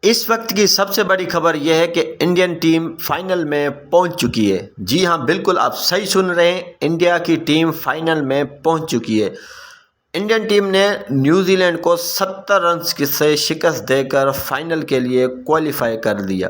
اس وقت کی سب سے بڑی خبر یہ ہے کہ انڈین ٹیم فائنل میں پہنچ چکی ہے۔ جی ہاں، بالکل آپ صحیح سن رہے ہیں، انڈیا کی ٹیم فائنل میں پہنچ چکی ہے۔ انڈین ٹیم نے نیوزی لینڈ کو 70 رنز سے شکست دے کر فائنل کے لیے کوالیفائی کر لیا۔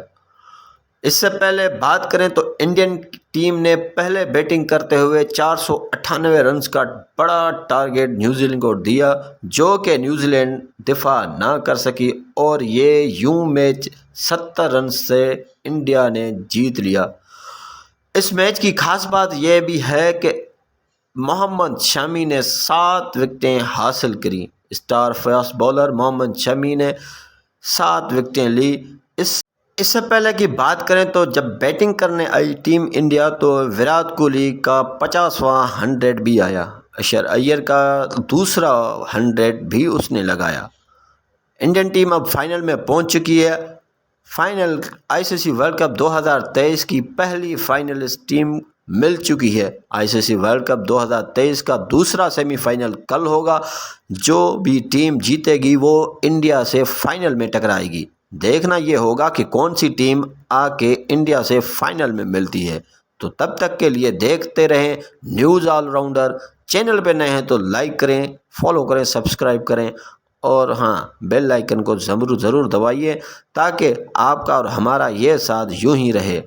اس سے پہلے بات کریں تو انڈین ٹیم نے پہلے بیٹنگ کرتے ہوئے 498 رنز کا بڑا ٹارگٹ نیوزی لینڈ کو دیا، جو کہ نیوزی لینڈ دفاع نہ کر سکی اور یہ یوں میچ 70 رنز سے انڈیا نے جیت لیا۔ اس میچ کی خاص بات یہ بھی ہے کہ محمد شامی نے 7 وکٹیں حاصل کریں۔ Star fast bowler Mohammed Shami نے 7 وکٹیں لی۔ اس سے پہلے کی بات کریں تو جب بیٹنگ کرنے آئی ٹیم انڈیا تو وراٹ کوہلی کا 50واں 100 بھی آیا، اشر ایئر کا دوسرا 100 بھی اس نے لگایا۔ انڈین ٹیم اب فائنل میں پہنچ چکی ہے۔ فائنل ICC ورلڈ کپ 2023 کی پہلی فائنلسٹ ٹیم مل چکی ہے۔ ICC ورلڈ کپ 2023 کا دوسرا سیمی فائنل کل ہوگا۔ جو بھی ٹیم جیتے گی وہ انڈیا سے فائنل میں ٹکرائے گی۔ دیکھنا یہ ہوگا کہ کون سی ٹیم آ کے انڈیا سے فائنل میں ملتی ہے۔ تو تب تک کے لیے دیکھتے رہیں نیوز آل راؤنڈر۔ چینل پہ نئے ہیں تو لائک کریں، فالو کریں، سبسکرائب کریں اور ہاں بیل آئیکن کو ضرور دبائیے تاکہ آپ کا اور ہمارا یہ ساتھ یوں ہی رہے۔